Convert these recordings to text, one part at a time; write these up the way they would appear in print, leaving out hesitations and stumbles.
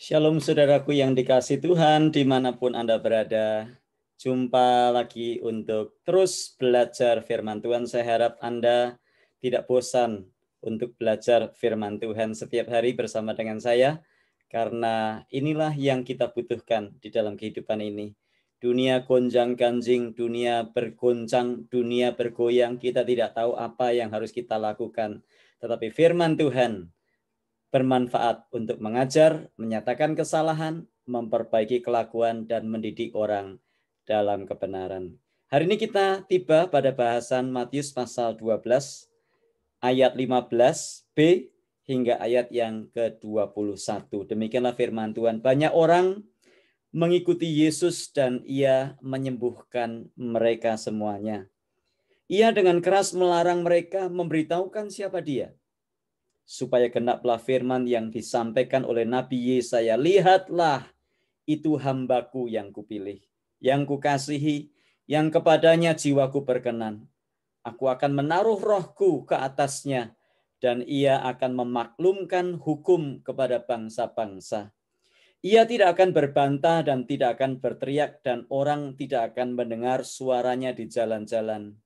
Shalom saudaraku yang dikasihi Tuhan dimanapun Anda berada. Jumpa lagi untuk terus belajar firman Tuhan. Saya harap Anda tidak bosan untuk belajar firman Tuhan setiap hari bersama dengan saya. Karena inilah yang kita butuhkan di dalam kehidupan ini. Dunia gonjang-ganjing, dunia bergoncang, dunia bergoyang. Kita tidak tahu apa yang harus kita lakukan. Tetapi firman Tuhan bermanfaat untuk mengajar, menyatakan kesalahan, memperbaiki kelakuan, dan mendidik orang dalam kebenaran. Hari ini kita tiba pada bahasan Matius pasal 12, ayat 15b hingga ayat yang ke-21. Demikianlah firman Tuhan. Banyak orang mengikuti Yesus dan ia menyembuhkan mereka semuanya. Ia dengan keras melarang mereka memberitahukan siapa dia, supaya genaplah firman yang disampaikan oleh Nabi Yesaya. Lihatlah, itu hambaku yang kupilih, yang kukasihi, yang kepadanya jiwaku berkenan. Aku akan menaruh rohku ke atasnya, dan ia akan memaklumkan hukum kepada bangsa-bangsa. Ia tidak akan berbantah dan tidak akan berteriak, dan orang tidak akan mendengar suaranya di jalan-jalan.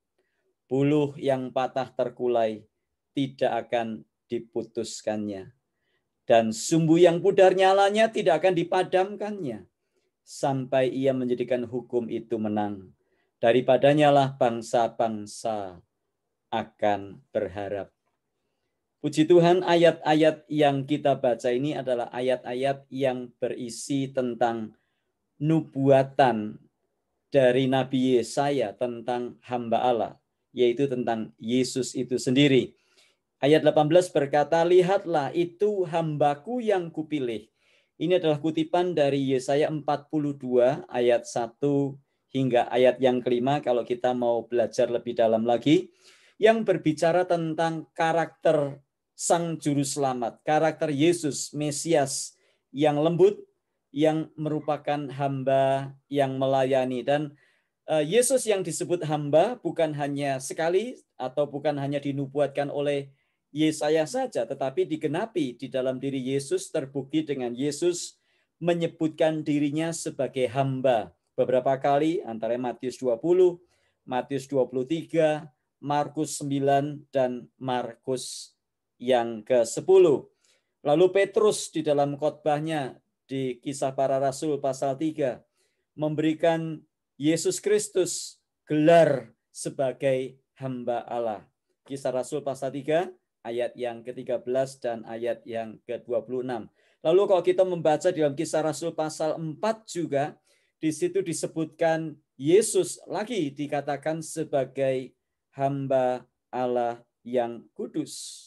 Buluh yang patah terkulai tidak akan diputuskannya, dan sumbu yang pudar nyalanya tidak akan dipadamkannya, sampai ia menjadikan hukum itu menang. Daripadanya lah bangsa-bangsa akan berharap. Puji Tuhan, ayat-ayat yang kita baca ini adalah ayat-ayat yang berisi tentang nubuatan dari Nabi Yesaya tentang hamba Allah, yaitu tentang Yesus itu sendiri. Ayat 18 berkata, lihatlah, itu hambaku yang kupilih. Ini adalah kutipan dari Yesaya 42 ayat 1 hingga ayat yang kelima kalau kita mau belajar lebih dalam lagi, yang berbicara tentang karakter Sang Juru Selamat, karakter Yesus, Mesias yang lembut, yang merupakan hamba yang melayani. Dan Yesus yang disebut hamba bukan hanya sekali atau bukan hanya dinubuatkan oleh Yesaya saja, tetapi digenapi di dalam diri Yesus, terbukti dengan Yesus menyebutkan dirinya sebagai hamba beberapa kali, antara Matius 20, Matius 23, Markus 9, dan Markus yang ke-10. Lalu Petrus di dalam khotbahnya di Kisah Para Rasul pasal 3 memberikan Yesus Kristus gelar sebagai hamba Allah. Kisah Rasul pasal 3 ayat yang ke-13 dan ayat yang ke-26. Lalu kalau kita membaca dalam Kisah Rasul pasal 4 juga, di situ disebutkan Yesus lagi dikatakan sebagai hamba Allah yang kudus.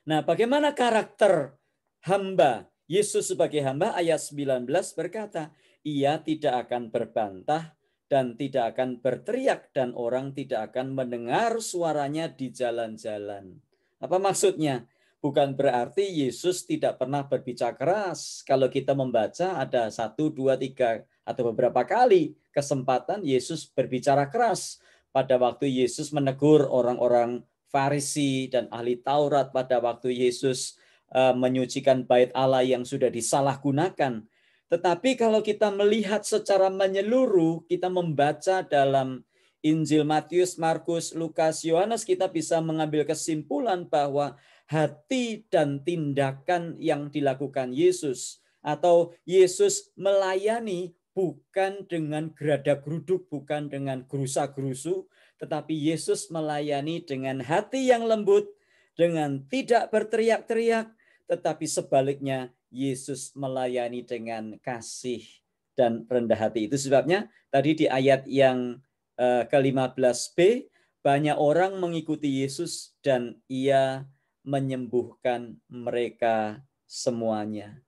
Nah, bagaimana karakter hamba? Yesus sebagai hamba, ayat 19 berkata, ia tidak akan berbantah dan tidak akan berteriak, dan orang tidak akan mendengar suaranya di jalan-jalan. Apa maksudnya? Bukan berarti Yesus tidak pernah berbicara keras. Kalau kita membaca ada 1, 2, 3 atau beberapa kali kesempatan Yesus berbicara keras. Pada waktu Yesus menegur orang-orang Farisi dan ahli Taurat pada waktu Yesus menyucikan bait Allah yang sudah disalahgunakan. Tetapi kalau kita melihat secara menyeluruh, kita membaca dalam Injil Matius, Markus, Lukas, Yohanes, kita bisa mengambil kesimpulan bahwa hati dan tindakan yang dilakukan Yesus atau Yesus melayani bukan dengan geradak-geruduk, bukan dengan gerusa-gerusu, tetapi Yesus melayani dengan hati yang lembut, dengan tidak berteriak-teriak, tetapi sebaliknya Yesus melayani dengan kasih dan rendah hati. Itu sebabnya tadi di ayat yang ke-15b, banyak orang mengikuti Yesus dan ia menyembuhkan mereka semuanya.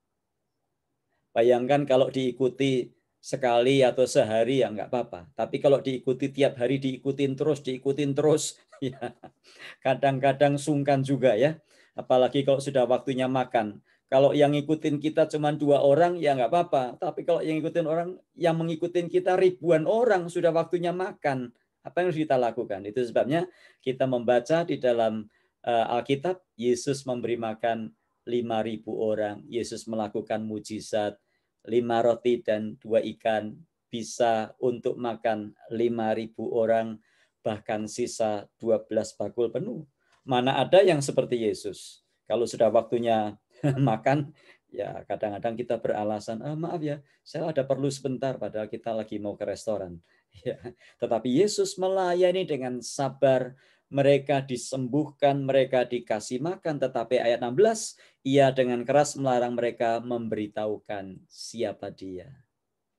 Bayangkan kalau diikuti sekali atau sehari ya nggak apa-apa. Tapi kalau diikuti tiap hari, diikutin terus, ya kadang-kadang sungkan juga ya. Apalagi kalau sudah waktunya makan. Kalau yang ngikutin kita cuma 2 orang ya nggak apa-apa. Tapi kalau yang ngikutin orang, yang mengikutin kita ribuan orang, sudah waktunya makan. Apa yang harus kita lakukan? Itu sebabnya kita membaca di dalam Alkitab, Yesus memberi makan 5.000 orang. Yesus melakukan mujizat, 5 roti dan 2 ikan bisa untuk makan 5.000 orang, bahkan sisa 12 bakul penuh. Mana ada yang seperti Yesus? Kalau sudah waktunya makan, ya kadang-kadang kita beralasan, maaf ya, saya ada perlu sebentar, padahal kita lagi mau ke restoran. Ya, tetapi Yesus melayani dengan sabar, mereka disembuhkan, mereka dikasih makan, tetapi ayat 16, ia dengan keras melarang mereka memberitahukan siapa dia.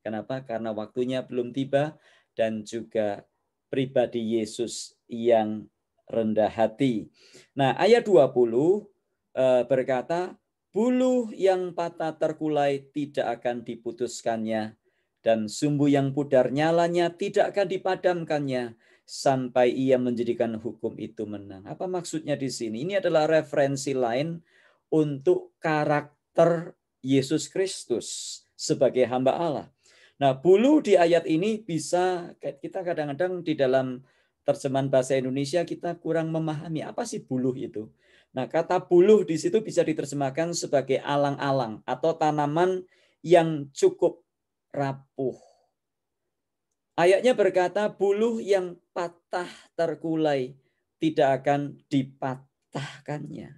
Kenapa? Karena waktunya belum tiba dan juga pribadi Yesus yang rendah hati. Nah, ayat 20 berkata, buluh yang patah terkulai tidak akan diputuskannya, dan sumbu yang pudar nyalanya tidak akan dipadamkannya, sampai ia menjadikan hukum itu menang. Apa maksudnya di sini? Ini adalah referensi lain untuk karakter Yesus Kristus sebagai hamba Allah. Nah, buluh di ayat ini bisa kita kadang-kadang di dalam terjemahan bahasa Indonesia kita kurang memahami apa sih buluh itu. Nah, kata buluh di situ bisa diterjemahkan sebagai alang-alang atau tanaman yang cukup rapuh. Ayatnya berkata buluh yang patah terkulai tidak akan dipatahkannya.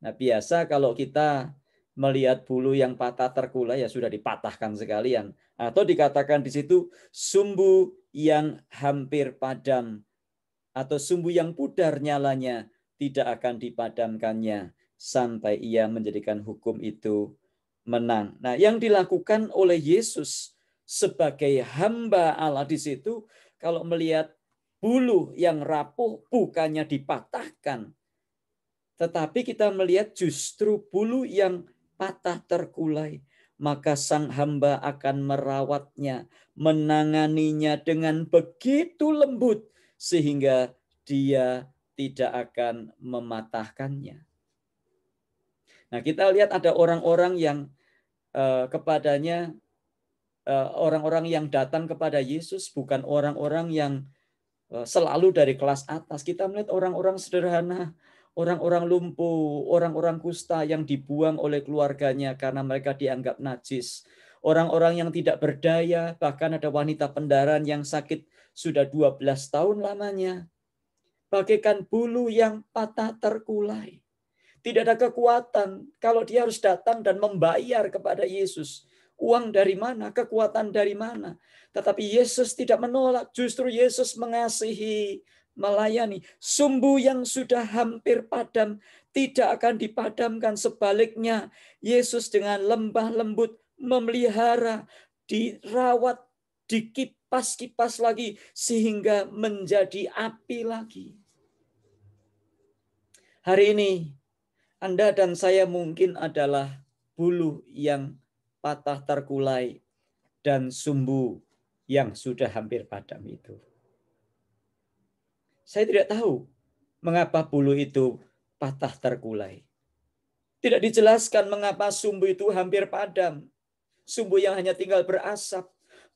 Nah, biasa kalau kita melihat bulu yang patah terkulai ya sudah dipatahkan sekalian. Atau dikatakan di situ sumbu yang hampir padam atau sumbu yang pudar nyalanya tidak akan dipadamkannya sampai ia menjadikan hukum itu menang. Nah, yang dilakukan oleh Yesus sebagai hamba Allah di situ, kalau melihat bulu yang rapuh bukannya dipatahkan, tetapi kita melihat justru bulu yang patah terkulai, maka sang hamba akan merawatnya, menanganinya dengan begitu lembut sehingga dia tidak akan mematahkannya. Nah, kita lihat ada orang-orang yang kepadanya, orang-orang yang datang kepada Yesus bukan orang-orang yang selalu dari kelas atas. Kita melihat orang-orang sederhana, orang-orang lumpuh, orang-orang kusta yang dibuang oleh keluarganya karena mereka dianggap najis. Orang-orang yang tidak berdaya, bahkan ada wanita pendaran yang sakit sudah 12 tahun lamanya. Bagaikan bulu yang patah terkulai. Tidak ada kekuatan kalau dia harus datang dan membayar kepada Yesus. Uang dari mana? Kekuatan dari mana? Tetapi Yesus tidak menolak. Justru Yesus mengasihi, melayani. Sumbu yang sudah hampir padam tidak akan dipadamkan. Sebaliknya, Yesus dengan lembah lembut memelihara, dirawat, dikipas-kipas lagi sehingga menjadi api lagi. Hari ini Anda dan saya mungkin adalah bulu yang patah terkulai dan sumbu yang sudah hampir padam itu. Saya tidak tahu mengapa bulu itu patah terkulai. Tidak dijelaskan mengapa sumbu itu hampir padam. Sumbu yang hanya tinggal berasap.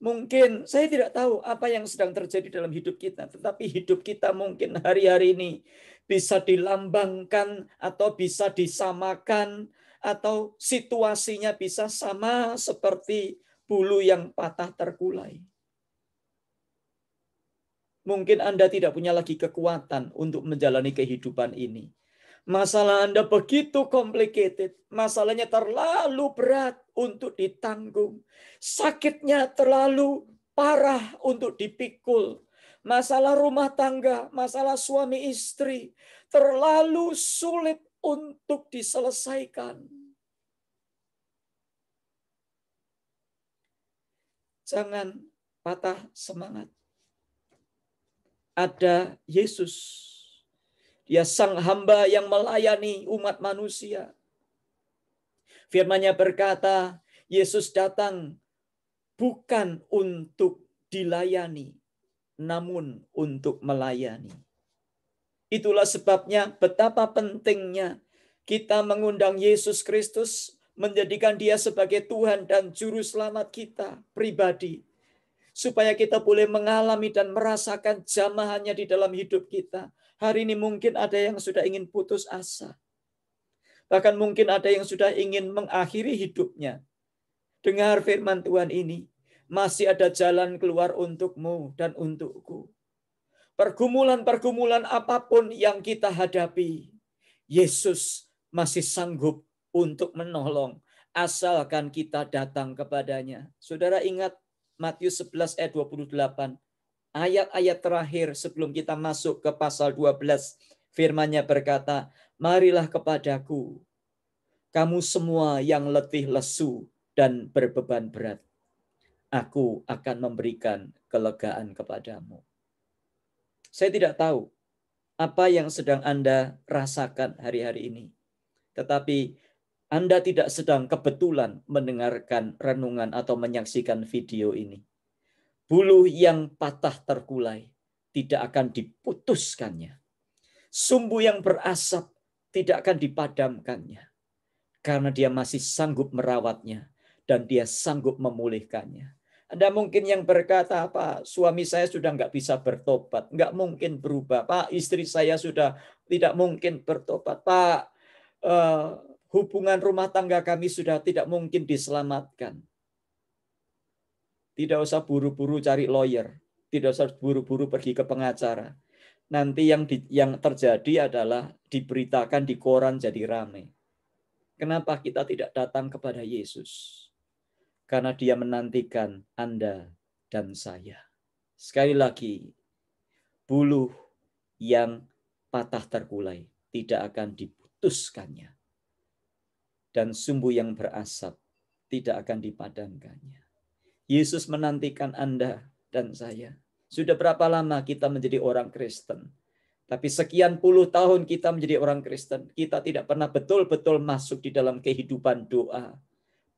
Mungkin saya tidak tahu apa yang sedang terjadi dalam hidup kita, tetapi hidup kita mungkin hari-hari ini bisa dilambangkan atau bisa disamakan atau situasinya bisa sama seperti bulu yang patah terkulai. Mungkin Anda tidak punya lagi kekuatan untuk menjalani kehidupan ini. Masalah Anda begitu complicated. Masalahnya terlalu berat untuk ditanggung. Sakitnya terlalu parah untuk dipikul. Masalah rumah tangga, masalah suami istri, terlalu sulit untuk diselesaikan. Jangan patah semangat. Ada Yesus. Dia sang hamba yang melayani umat manusia. Firman-Nya berkata, Yesus datang bukan untuk dilayani, namun untuk melayani. Itulah sebabnya betapa pentingnya kita mengundang Yesus Kristus, menjadikan Dia sebagai Tuhan dan Juru Selamat kita pribadi. Supaya kita boleh mengalami dan merasakan jamahannya di dalam hidup kita. Hari ini mungkin ada yang sudah ingin putus asa. Bahkan mungkin ada yang sudah ingin mengakhiri hidupnya. Dengar firman Tuhan ini. Masih ada jalan keluar untukmu dan untukku. Pergumulan-pergumulan apapun yang kita hadapi, Yesus masih sanggup untuk menolong. Asalkan kita datang kepadanya. Saudara ingat Matius 11 ayat 28. Ayat-ayat terakhir sebelum kita masuk ke pasal 12. Firman-Nya berkata, marilah kepadaku, kamu semua yang letih lesu dan berbeban berat. Aku akan memberikan kelegaan kepadamu. Saya tidak tahu apa yang sedang Anda rasakan hari-hari ini. Tetapi Anda tidak sedang kebetulan mendengarkan renungan atau menyaksikan video ini. Buluh yang patah terkulai tidak akan diputuskannya. Sumbu yang berasap tidak akan dipadamkannya. Karena dia masih sanggup merawatnya dan dia sanggup memulihkannya. Anda mungkin yang berkata, Pak, suami saya sudah nggak bisa bertobat, nggak mungkin berubah. Pak, istri saya sudah tidak mungkin bertobat. Pak, hubungan rumah tangga kami sudah tidak mungkin diselamatkan. Tidak usah buru-buru cari lawyer, tidak usah buru-buru pergi ke pengacara. Nanti yang terjadi adalah diberitakan di koran jadi ramai. Kenapa kita tidak datang kepada Yesus? Karena dia menantikan Anda dan saya. Sekali lagi, buluh yang patah terkulai tidak akan diputuskannya. Dan sumbu yang berasap tidak akan dipadamkannya. Yesus menantikan Anda dan saya. Sudah berapa lama kita menjadi orang Kristen? Tapi sekian puluh tahun kita menjadi orang Kristen, kita tidak pernah betul-betul masuk di dalam kehidupan doa.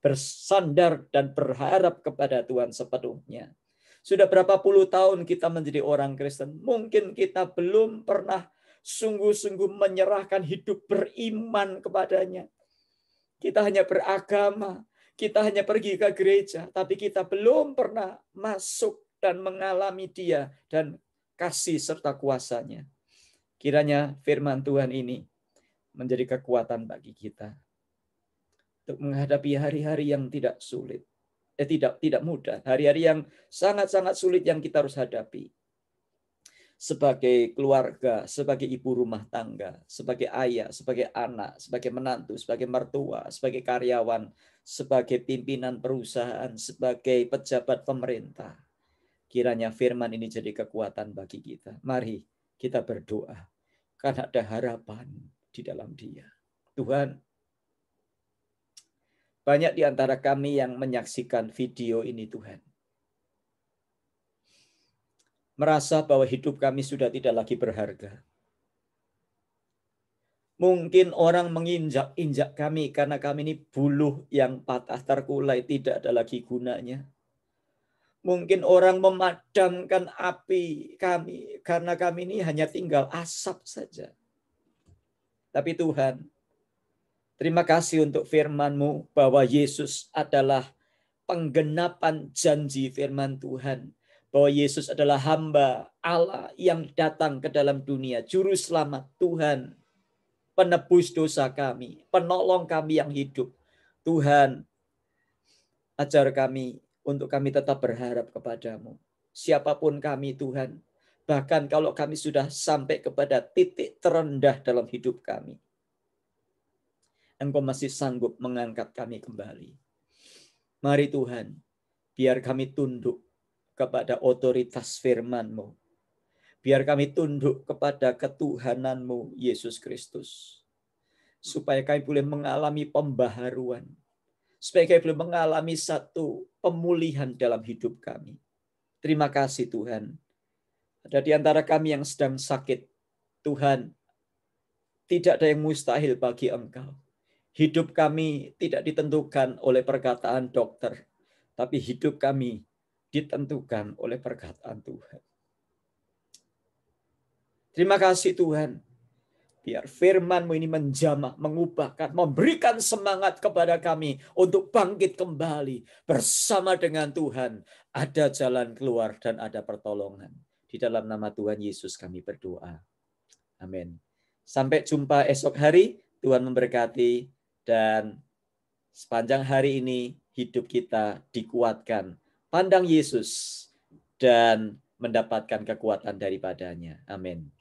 Bersandar dan berharap kepada Tuhan sepenuhnya. Sudah berapa puluh tahun kita menjadi orang Kristen, mungkin kita belum pernah sungguh-sungguh menyerahkan hidup beriman kepadanya. Kita hanya beragama, kita hanya pergi ke gereja, tapi kita belum pernah masuk dan mengalami Dia dan kasih serta kuasanya. Kiranya firman Tuhan ini menjadi kekuatan bagi kita untuk menghadapi hari-hari yang tidak sulit, tidak mudah, hari-hari yang sangat-sangat sulit yang kita harus hadapi. Sebagai keluarga, sebagai ibu rumah tangga, sebagai ayah, sebagai anak, sebagai menantu, sebagai mertua, sebagai karyawan, sebagai pimpinan perusahaan, sebagai pejabat pemerintah. Kiranya firman ini jadi kekuatan bagi kita. Mari kita berdoa, karena ada harapan di dalam Dia. Tuhan, banyak di antara kami yang menyaksikan video ini, Tuhan, merasa bahwa hidup kami sudah tidak lagi berharga. Mungkin orang menginjak-injak kami karena kami ini buluh yang patah terkulai, tidak ada lagi gunanya. Mungkin orang memadamkan api kami karena kami ini hanya tinggal asap saja. Tapi Tuhan, terima kasih untuk firman-Mu bahwa Yesus adalah penggenapan janji firman Tuhan. Bahwa Yesus adalah hamba Allah yang datang ke dalam dunia. Juru selamat Tuhan. Penebus dosa kami. Penolong kami yang hidup. Tuhan, ajar kami untuk kami tetap berharap kepadamu. Siapapun kami Tuhan. Bahkan kalau kami sudah sampai kepada titik terendah dalam hidup kami. Engkau masih sanggup mengangkat kami kembali. Mari Tuhan, biar kami tunduk kepada otoritas firman-Mu. Biar kami tunduk kepada ketuhanan-Mu, Yesus Kristus. Supaya kami boleh mengalami pembaharuan. Supaya kami boleh mengalami satu pemulihan dalam hidup kami. Terima kasih Tuhan. Ada di antara kami yang sedang sakit. Tuhan, tidak ada yang mustahil bagi Engkau. Hidup kami tidak ditentukan oleh perkataan dokter. Tapi hidup kami ditentukan oleh perkataan Tuhan. Terima kasih Tuhan. Biar firman-Mu ini menjamah, mengubahkan, memberikan semangat kepada kami untuk bangkit kembali bersama dengan Tuhan. Ada jalan keluar dan ada pertolongan. Di dalam nama Tuhan Yesus kami berdoa. Amin. Sampai jumpa esok hari. Tuhan memberkati, dan sepanjang hari ini hidup kita dikuatkan. Pandang Yesus dan mendapatkan kekuatan daripadanya. Amin.